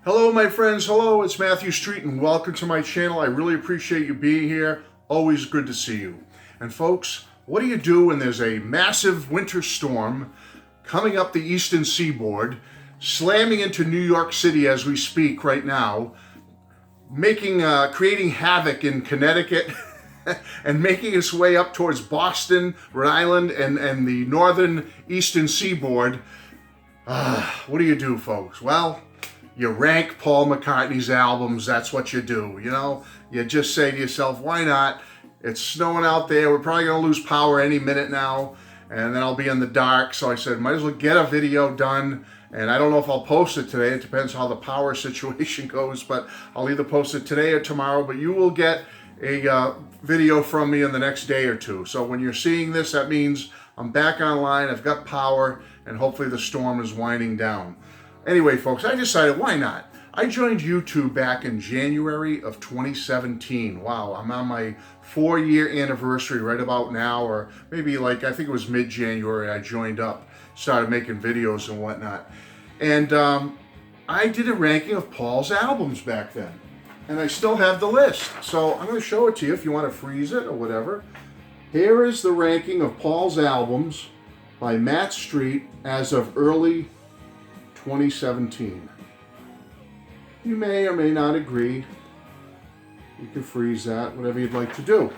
Hello my friends, hello, it's Matthew Street and welcome to my channel. I really appreciate you being here. Always good to see you. And folks, what do you do when there's a massive winter storm coming up the eastern seaboard, slamming into New York City as we speak right now, creating havoc in Connecticut and making its way up towards Boston, Rhode Island, and the northern eastern seaboard? What do you do, folks? Well, you rank Paul McCartney's albums. That's what you do. You know, you just say to yourself, why not? It's snowing out there. We're probably going to lose power any minute now, and then I'll be in the dark. So I said, might as well get a video done. And I don't know if I'll post it today. It depends how the power situation goes, but I'll either post it today or tomorrow. But you will get a video from me in the next day or two. So when you're seeing this, that means I'm back online, I've got power, and hopefully the storm is winding down. Anyway, folks, I decided, why not? I joined YouTube back in January of 2017. Wow, I'm on my 4-year anniversary right about now, or maybe I think it was mid-January I joined up, started making videos and whatnot. And I did a ranking of Paul's albums back then. And I still have the list. So I'm going to show it to you if you want to freeze it or whatever. Here is the ranking of Paul's albums by Matt Street as of early 2017. You may or may not agree. You can freeze that, whatever you'd like to do.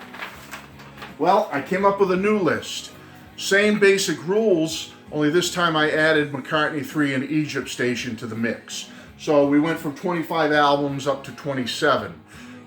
Well, I came up with a new list. Same basic rules, only this time I added McCartney 3 and Egypt Station to the mix. So we went from 25 albums up to 27.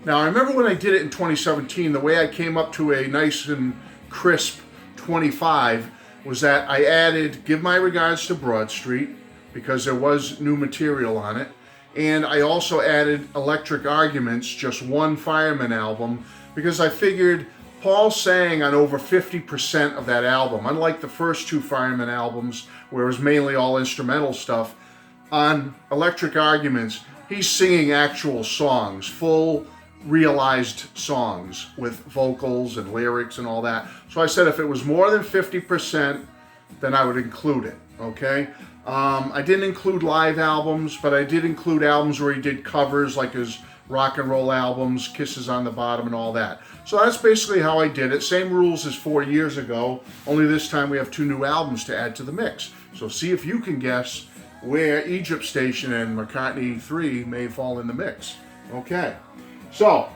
Now I remember when I did it in 2017, the way I came up to a nice and crisp 25 was that I added Give My Regards to Broad Street, because there was new material on it. And I also added Electric Arguments, just one Fireman album, because I figured Paul sang on over 50% of that album. Unlike the first two Fireman albums, where it was mainly all instrumental stuff, on Electric Arguments, he's singing actual songs, full realized songs with vocals and lyrics and all that. So I said if it was more than 50%, then I would include it, okay? I didn't include live albums, but I did include albums where he did covers, like his rock and roll albums, Kisses on the Bottom and all that. So that's basically how I did it. Same rules as 4 years ago, only this time we have 2 new albums to add to the mix. So see if you can guess where Egypt Station and McCartney 3 may fall in the mix. Okay, so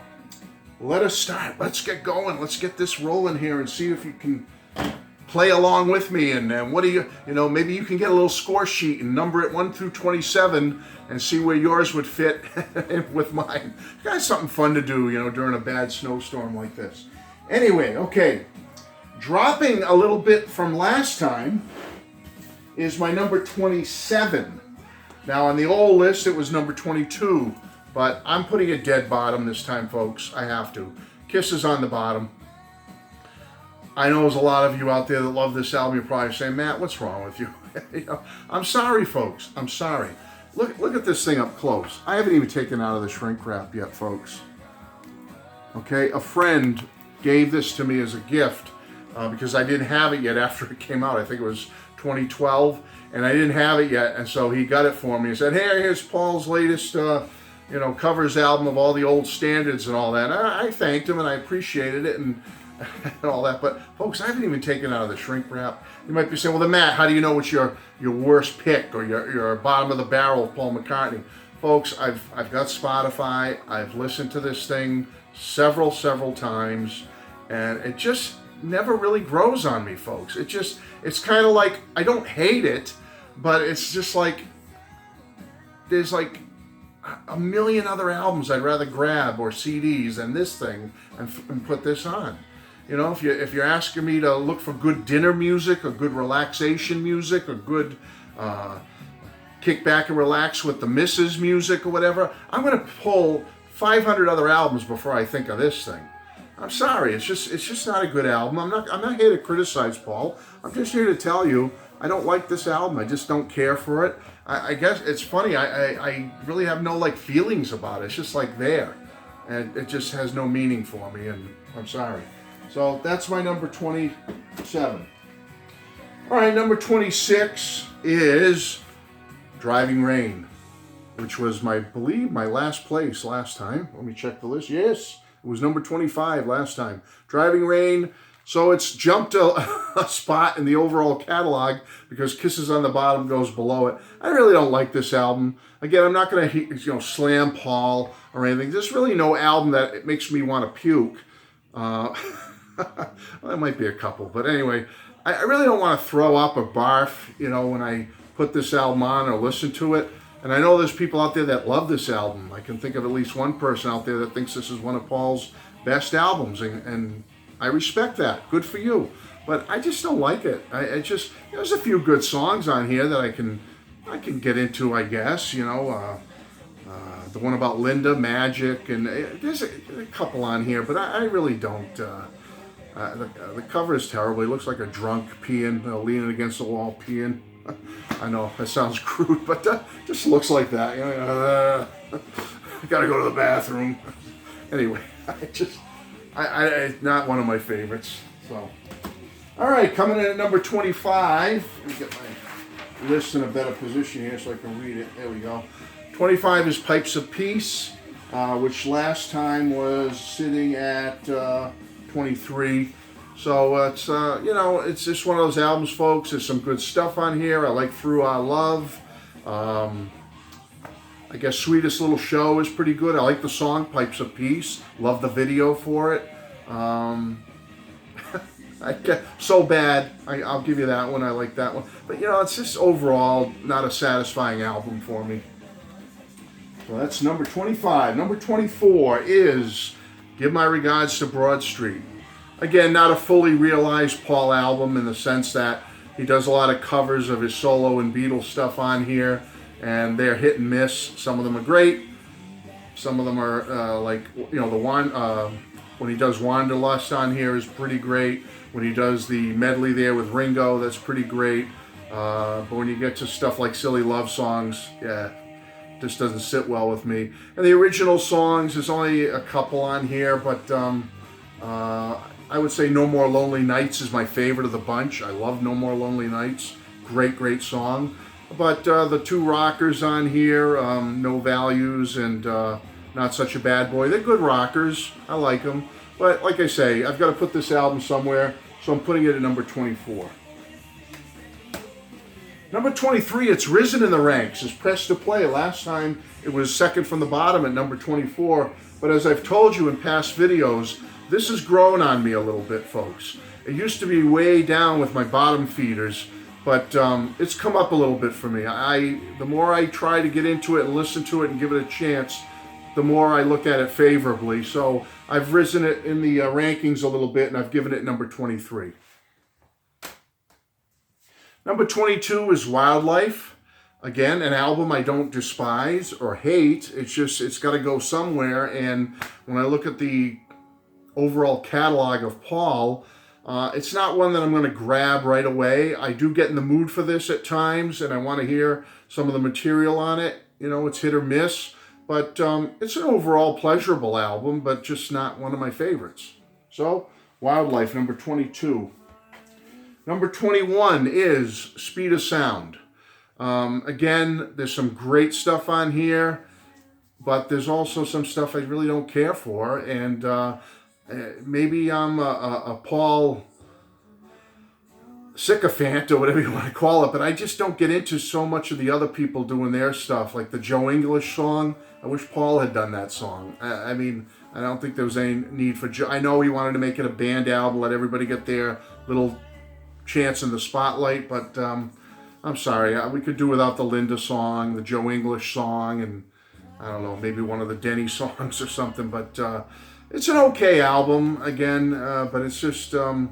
let us start. Let's get going. Let's get this rolling here and see if you can play along with me. And what do you maybe you can get a little score sheet and number it 1 through 27 and see where yours would fit with mine. Got something fun to do, during a bad snowstorm like this. Anyway, okay, dropping a little bit from last time is my number 27. Now on the old list it was number 22, but I'm putting a dead bottom this time, folks. I have to. Kisses on the Bottom. I know there's a lot of you out there that love this album. You're probably saying, Matt, what's wrong with you? I'm sorry, folks. I'm sorry. Look at this thing up close. I haven't even taken out of the shrink wrap yet, folks. Okay, a friend gave this to me as a gift because I didn't have it yet after it came out. I think it was 2012, and I didn't have it yet, and so he got it for me. He said, hey, here's Paul's latest covers album of all the old standards and all that. And I thanked him, and I appreciated it, and all that. But folks, I haven't even taken out of the shrink wrap. You might be saying, well, then Matt, how do you know what's your worst pick or your bottom of the barrel of Paul McCartney? Folks, I've got Spotify. I've listened to this thing several times, and it just never really grows on me, folks. It's kind of like, I don't hate it, but it's just like there's like a million other albums I'd rather grab, or CDs, than this thing and put this on. If you're asking me to look for good dinner music or good relaxation music or good kick back and relax with the missus music or whatever, I'm going to pull 500 other albums before I think of this thing. I'm sorry, it's just not a good album. I'm not here to criticize Paul. I'm just here to tell you I don't like this album. I just don't care for it. I guess it's funny. I really have no feelings about it. It's just there, and it just has no meaning for me. And I'm sorry. So that's my number 27. All right, number 26 is Driving Rain. which was, I believe, my last place last time. Let me check the list. Yes, it was number 25 last time. Driving Rain. So it's jumped a spot in the overall catalog because Kisses on the Bottom goes below it. I really don't like this album. Again, I'm not going to slam Paul or anything. There's really no album that it makes me want to puke. Well, there might be a couple, but anyway, I really don't want to throw up or barf, when I put this album on or listen to it. And I know there's people out there that love this album. I can think of at least one person out there that thinks this is one of Paul's best albums, and I respect that. Good for you. But I just don't like it. There's a few good songs on here that I can get into, I guess. The one about Linda, Magic, and there's a couple on here, but I really don't. The cover is terrible. He looks like a drunk peeing, leaning against the wall peeing. I know that sounds crude, but just looks like that. I gotta go to the bathroom. Anyway, it's not one of my favorites. So, all right, coming in at number 25. Let me get my list in a better position here so I can read it. There we go. 25 is Pipes of Peace, which last time was sitting at 23. So it's just one of those albums, folks. There's some good stuff on here. I like Through Our Love. I guess Sweetest Little Show is pretty good. I like the song Pipes of Peace. Love the video for it. So Bad. I'll give you that one. I like that one. But it's just overall not a satisfying album for me. So that's number 25. Number 24 is Give My Regards to Broad Street. Again, not a fully realized Paul album in the sense that he does a lot of covers of his solo and Beatles stuff on here, and they're hit and miss. Some of them are great. Some of them are when he does Wanderlust on here is pretty great. When he does the medley there with Ringo, that's pretty great. But when you get to stuff like Silly Love Songs, just doesn't sit well with me. And the original songs, there's only a couple on here, but I would say No More Lonely Nights is my favorite of the bunch. I love No More Lonely Nights. Great song. But the two rockers on here, No Values and Not Such a Bad Boy, they're good rockers. I like them. But like I say, I've got to put this album somewhere, so I'm putting it at number 24. Number 23, it's risen in the ranks. It's pressed to play. Last time it was second from the bottom at number 24. But as I've told you in past videos, this has grown on me a little bit, folks. It used to be way down with my bottom feeders, but it's come up a little bit for me. The more I try to get into it and listen to it and give it a chance, the more I look at it favorably. So I've risen it in the rankings a little bit, and I've given it number 23. Number 22 is Wildlife. Again, an album I don't despise or hate. It's got to go somewhere. And when I look at the overall catalog of Paul, it's not one that I'm going to grab right away. I do get in the mood for this at times, and I want to hear some of the material on it. It's hit or miss, but it's an overall pleasurable album, but just not one of my favorites. So, Wildlife, number 22. Number 21 is Speed of Sound. Again, there's some great stuff on here, but there's also some stuff I really don't care for, and maybe I'm a Paul sycophant or whatever you want to call it, but I just don't get into so much of the other people doing their stuff, like the Joe English song. I wish Paul had done that song. I mean, I don't think there was any need for Joe. I know he wanted to make it a band album, let everybody get their little chance in the spotlight, but I'm sorry, we could do without the Linda song, the Joe English song, and I don't know, maybe one of the Denny songs or something, but it's an okay album, again, but it's just a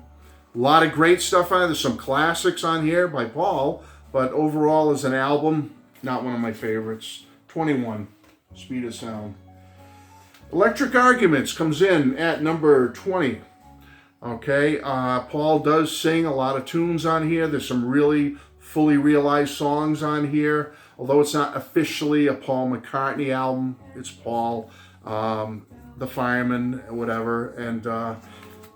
lot of great stuff on it. There's some classics on here by Paul, but overall as an album, not one of my favorites. 21, Speed of Sound. Electric Arguments comes in at number 20. Okay, Paul does sing a lot of tunes on here. There's some really fully realized songs on here. Although it's not officially a Paul McCartney album, it's Paul, the Fireman, whatever. And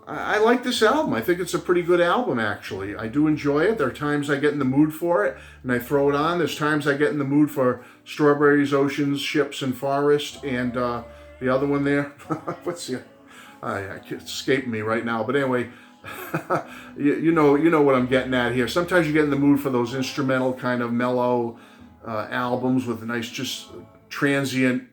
I like this album. I think it's a pretty good album, actually. I do enjoy it. There are times I get in the mood for it, and I throw it on. There's times I get in the mood for Strawberries, Oceans, Ships, and Forest, and the other one there. What's the... it's escaping me right now. But anyway, you know what I'm getting at here. Sometimes you get in the mood for those instrumental kind of mellow albums with a nice, just transient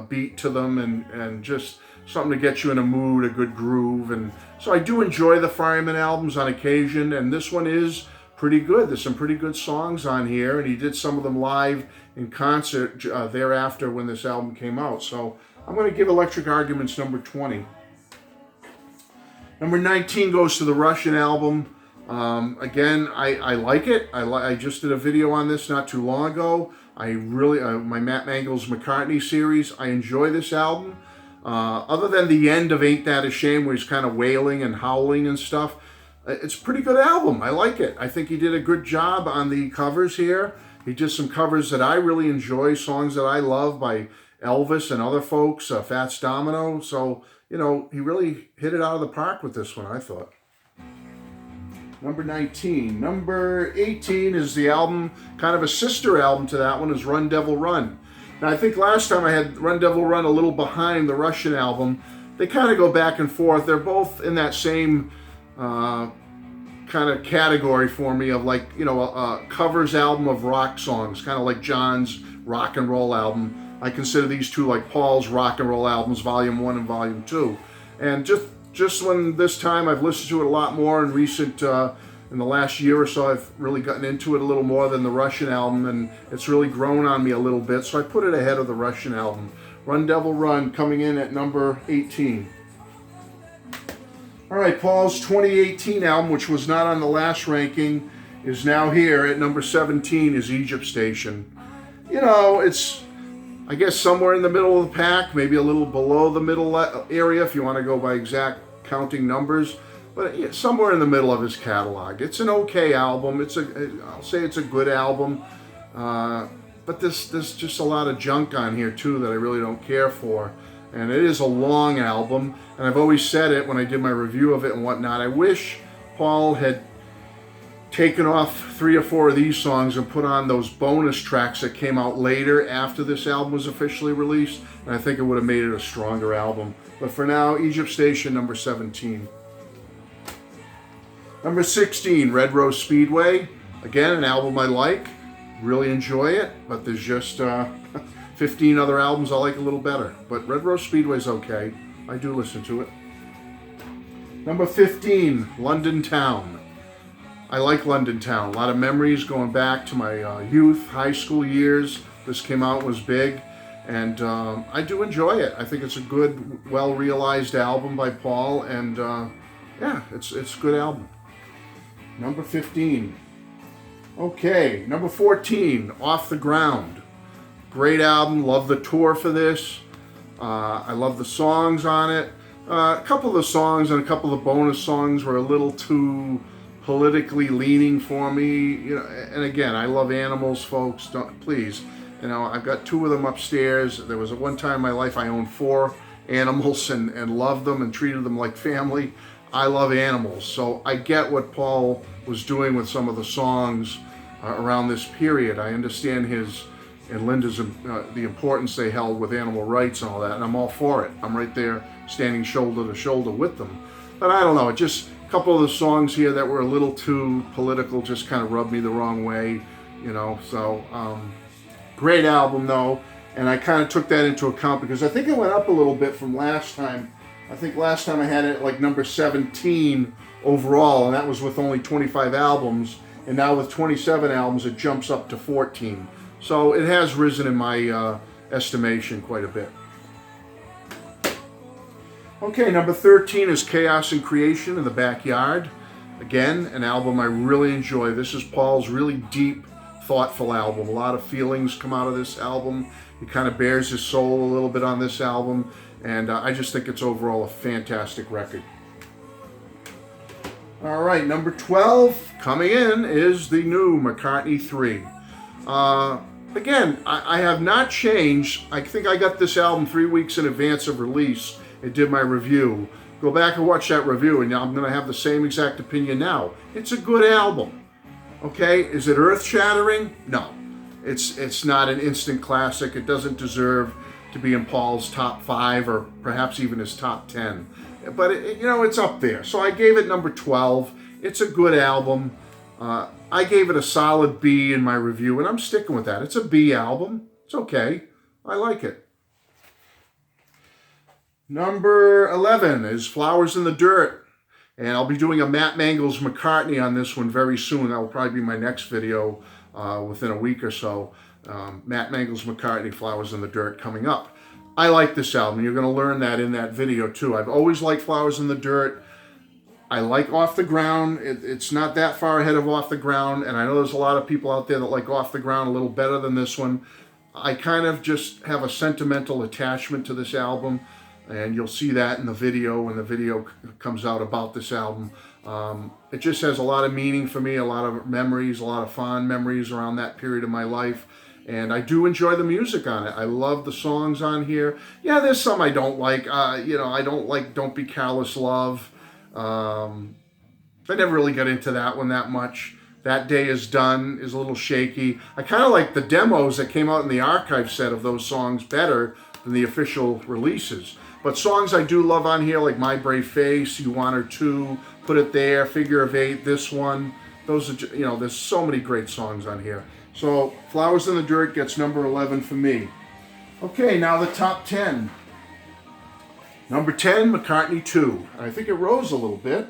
beat to them, and just something to get you in a mood, a good groove. And so I do enjoy the Fireman albums on occasion, and this one is pretty good. There's some pretty good songs on here, and he did some of them live in concert thereafter when this album came out. So I'm going to give Electric Arguments number 20. Number 19 goes to the Russian album. Again, I like it. I just did a video on this not too long ago. I really, my Matt Mangle's McCartney series, I enjoy this album. Other than the end of Ain't That a Shame, where he's kind of wailing and howling and stuff, it's a pretty good album. I like it. I think he did a good job on the covers here. He did some covers that I really enjoy, songs that I love by Elvis and other folks, Fats Domino. So, you know, he really hit it out of the park with this one, I thought. Number 19. Number 18 is the album, kind of a sister album to that one, is Run Devil Run. Now, I think last time I had Run Devil Run a little behind the Russian album. They kind of go back and forth. They're both in that same kind of category for me of, like, you know, a covers album of rock songs, kind of like John's rock and roll album. I consider these two like Paul's rock and roll albums, Volume 1 and Volume 2. And just when this time I've listened to it a lot more in recent, in the last year or so, I've really gotten into it a little more than the Russian album, and it's really grown on me a little bit, so I put it ahead of the Russian album. Run Devil Run coming in at number 18. All right, Paul's 2018 album, which was not on the last ranking, is now here at number 17, is Egypt Station. You know, it's, I guess, somewhere in the middle of the pack, maybe a little below the middle area if you want to go by exact counting numbers. But yeah, somewhere in the middle of his catalog. It's an okay album. I'll say it's a good album. But there's just a lot of junk on here too that I really don't care for. And it is a long album. And I've always said it when I did my review of it and whatnot. I wish Paul had taken off 3 or 4 of these songs and put on those bonus tracks that came out later after this album was officially released. And I think it would have made it a stronger album. But for now, Egypt Station, number 17. Number 16, Red Rose Speedway. Again, an album I like. Really enjoy it, but there's just 15 other albums I like a little better. But Red Rose Speedway's okay. I do listen to it. Number 15, London Town. I like London Town. A lot of memories going back to my youth, high school years. This came out, was big, and I do enjoy it. I think it's a good, well-realized album by Paul, and yeah, it's a good album. Number 15. Okay, number 14, Off the Ground. Great album, love the tour for this. I love the songs on it. A couple of the songs and a couple of the bonus songs were a little too politically leaning for me. You know, and again, I love animals, folks. Please, you know, I've got 2 of them upstairs. There was one time in my life I owned 4 animals and loved them and treated them like family. I love animals, so I get what Paul was doing with some of the songs around this period. I understand his and Linda's the importance they held with animal rights and all that, and I'm all for it. I'm right there standing shoulder to shoulder with them. But I don't know, it just, a couple of the songs here that were a little too political just kind of rubbed me the wrong way, you know. So great album though, and I kind of took that into account because I think it went up a little bit from last time. I think last time I had it like number 17 overall, and that was with only 25 albums. And now with 27 albums, it jumps up to 14. So it has risen in my estimation quite a bit. Okay, number 13 is Chaos and Creation in the Backyard. Again, an album I really enjoy. This is Paul's really deep, thoughtful album. A lot of feelings come out of this album. He kind of bears his soul a little bit on this album. And I just think it's overall a fantastic record. All right, number 12 coming in is the new McCartney 3. Again, I have not changed. I think I got this album 3 weeks in advance of release and did my review. Go back and watch that review, and I'm going to have the same exact opinion now. It's a good album. Okay, is it earth-shattering? No. It's not an instant classic. It doesn't deserve to be in Paul's top 5 or perhaps even his top 10. But, it's up there. So I gave it number 12. It's a good album. I gave it a solid B in my review, and I'm sticking with that. It's a B album. It's okay. I like it. Number 11 is Flowers in the Dirt. And I'll be doing a Matt Mangels McCartney on this one very soon. That will probably be my next video within a week or so. Matt Mangels McCartney, Flowers in the Dirt, coming up. I like this album. You're going to learn that in that video too. I've always liked Flowers in the Dirt. I like Off the Ground. It's not that far ahead of Off the Ground, and I know there's a lot of people out there that like Off the Ground a little better than this one. I kind of just have a sentimental attachment to this album, and you'll see that in the video when the video comes out about this album. It just has a lot of meaning for me, a lot of memories, a lot of fond memories around that period of my life. And I do enjoy the music on it. I love the songs on here. Yeah, there's some I don't like. I don't like Don't Be Careless Love. I never really got into that one that much. That Day Is Done is a little shaky. I kind of like the demos that came out in the archive set of those songs better than the official releases. But songs I do love on here, like My Brave Face, You Want Her Too, Put It There, Figure of Eight, this one. Those are, there's so many great songs on here. So Flowers in the Dirt gets number 11 for me. Okay, now the top 10. Number 10, McCartney 2. I think it rose a little bit.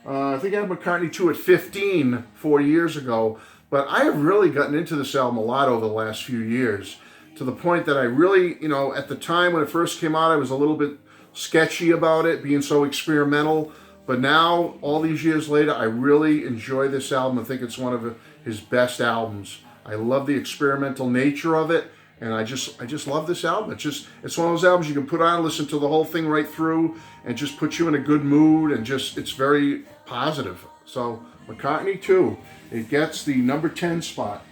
I think I had McCartney 2 at 15 4 years ago. But I have really gotten into this album a lot over the last few years, to the point that I really, at the time when it first came out, I was a little bit sketchy about it, being so experimental. But now, all these years later, I really enjoy this album. I think it's one of his best albums. I love the experimental nature of it, and I just love this album. It's one of those albums you can put on, listen to the whole thing right through, and just put you in a good mood, and it's very positive. So McCartney 2, it gets the number 10 spot.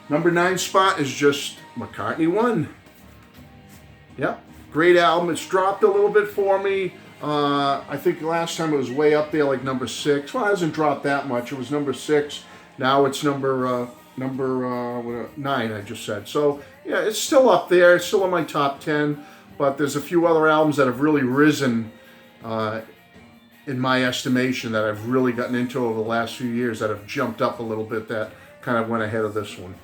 Number 9 spot is just McCartney 1. Yep, great album. It's dropped a little bit for me. I think last time it was way up there, like number 6. Well, it hasn't dropped that much. It was number 6. Now it's number 9, I just said. So, yeah, it's still up there. It's still in my top 10. But there's a few other albums that have really risen in my estimation that I've really gotten into over the last few years that have jumped up a little bit that kind of went ahead of this one.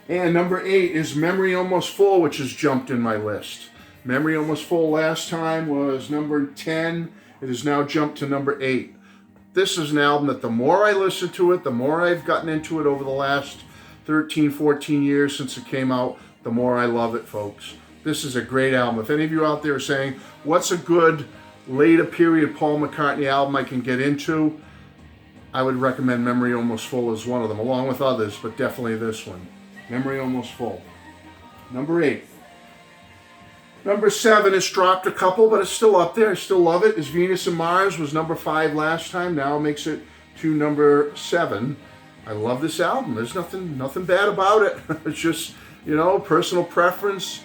And number 8 is Memory Almost Full, which has jumped in my list. Memory Almost Full last time was number 10. It has now jumped to number 8. This is an album that the more I listen to it, the more I've gotten into it over the last 13, 14 years since it came out, the more I love it, folks. This is a great album. If any of you out there are saying, what's a good later period Paul McCartney album I can get into, I would recommend Memory Almost Full as one of them, along with others, but definitely this one. Memory Almost Full. Number 8. Number 7 has dropped a couple, but it's still up there. I still love it. Is Venus and Mars, was number 5 last time. Now it makes it to number 7. I love this album. There's nothing bad about it. It's just, personal preference,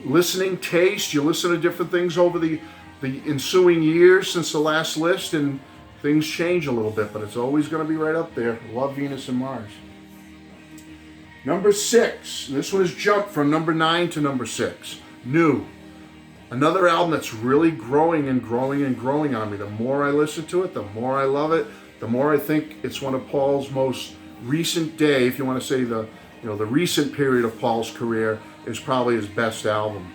listening taste. You listen to different things over the ensuing years since the last list, and things change a little bit, but it's always going to be right up there. Love Venus and Mars. Number 6. This one has jumped from number 9 to number 6. New. Another album that's really growing and growing and growing on me. The more I listen to it, the more I love it, the more I think it's one of Paul's most recent day, if you want to say the recent period of Paul's career, is probably his best album.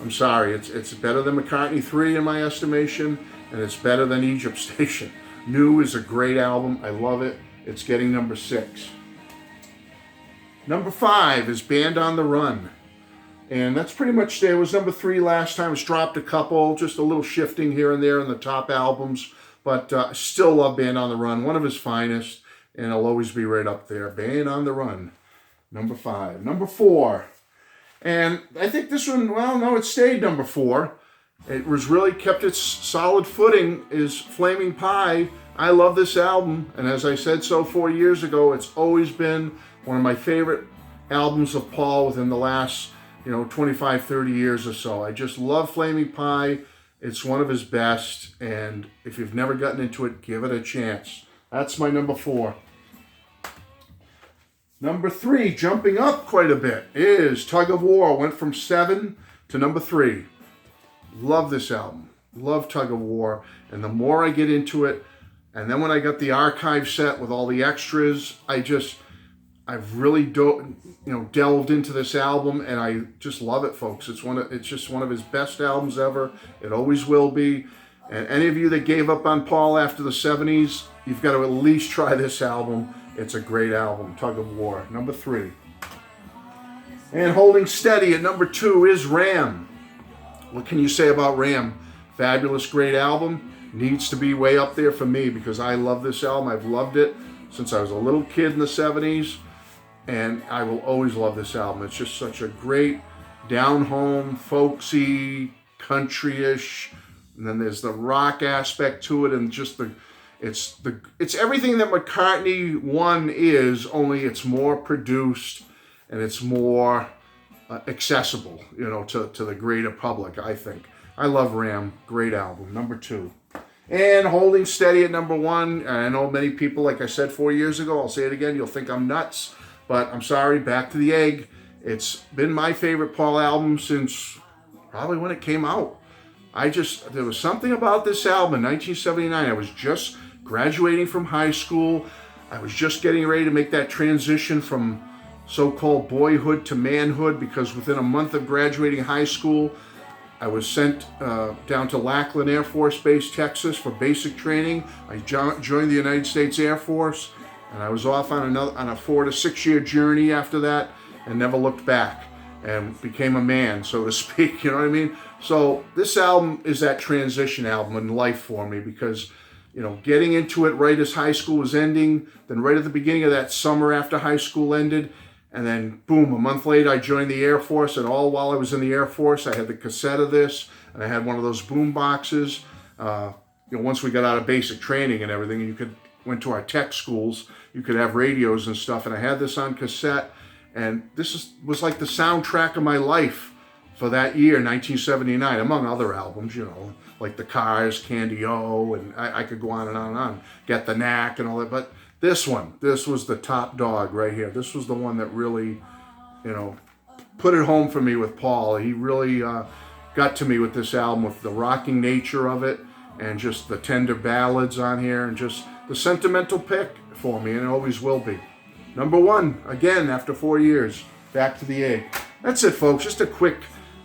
I'm sorry, it's better than McCartney 3 in my estimation, and it's better than Egypt Station. New is a great album. I love it. It's getting number 6. Number 5 is Band on the Run. And that's pretty much there. It was number 3 last time. It's dropped a couple, just a little shifting here and there in the top albums. But still love Band on the Run. One of his finest. And it'll always be right up there. Band on the Run. Number 5. Number 4. And I think this one, well, no, it stayed number 4. It was really kept its solid footing, is Flaming Pie. I love this album. And as I said so 4 years ago, it's always been one of my favorite albums of Paul within the last 25, 30 years or so. I just love Flaming Pie. It's one of his best, and if you've never gotten into it, give it a chance. That's my number 4. Number 3, jumping up quite a bit, is Tug of War. Went from 7 to number 3. Love this album. Love Tug of War. And the more I get into it, and then when I got the archive set with all the extras, I've really delved into this album, and I just love it, folks. It's just one of his best albums ever. It always will be. And any of you that gave up on Paul after the 70s, you've got to at least try this album. It's a great album, Tug of War, number 3. And holding steady at number 2 is Ram. What can you say about Ram? Fabulous, great album. Needs to be way up there for me because I love this album. I've loved it since I was a little kid in the 70s, and I will always love this album. It's just such a great, down-home, folksy, country-ish, and then there's the rock aspect to it, and just it's everything that McCartney 1 is, only it's more produced and it's more accessible, to the greater public, I think. I love Ram. Great album. Number 2. And holding steady at number 1. I know many people, like I said 4 years ago, I'll say it again, you'll think I'm nuts, but I'm sorry, Back to the Egg. It's been my favorite Paul album since probably when it came out. There was something about this album in 1979. I was just graduating from high school. I was just getting ready to make that transition from so-called boyhood to manhood, because within a month of graduating high school, I was sent down to Lackland Air Force Base, Texas for basic training. I joined the United States Air Force, and I was off on a 4 to 6 year journey after that, and never looked back, and became a man, so to speak, you know what I mean? So this album is that transition album in life for me, because getting into it right as high school was ending, then right at the beginning of that summer after high school ended, and then boom, a month later I joined the Air Force, and all while I was in the Air Force I had the cassette of this, and I had one of those boom boxes. Once we got out of basic training and everything, and went to our tech schools, you could have radios and stuff, and I had this on cassette, and this was like the soundtrack of my life for that year, 1979, among other albums, like The Cars, Candy O, and I could go on and on and on, Get the Knack and all that, but this was the top dog right here. This was the one that really, put it home for me with Paul. He really got to me with this album, with the rocking nature of it, and just the tender ballads on here, and just the sentimental pick for me, and it always will be. Number 1, again, after 4 years, Back to the Egg. That's it, folks. Just a quick,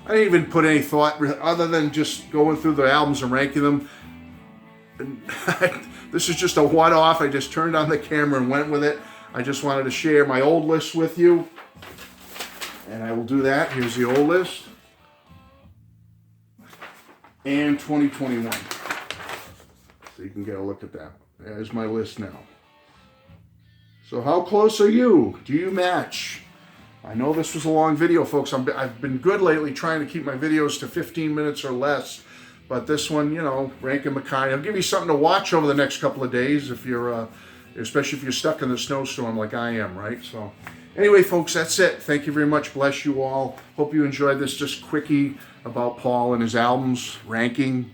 I didn't even put any thought, other than just going through the albums and ranking them. This is just a one-off. I just turned on the camera and went with it. I just wanted to share my old list with you, and I will do that. Here's the old list. And 2021. So you can get a look at that. There's my list now. So how close are you? Do you match? I know this was a long video, folks. I've been good lately trying to keep my videos to 15 minutes or less. But this one, ranking McCartney. I'll give you something to watch over the next couple of days if you're, especially if you're stuck in the snowstorm like I am, right? So anyway, folks, that's it. Thank you very much. Bless you all. Hope you enjoyed this just quickie about Paul and his albums, ranking.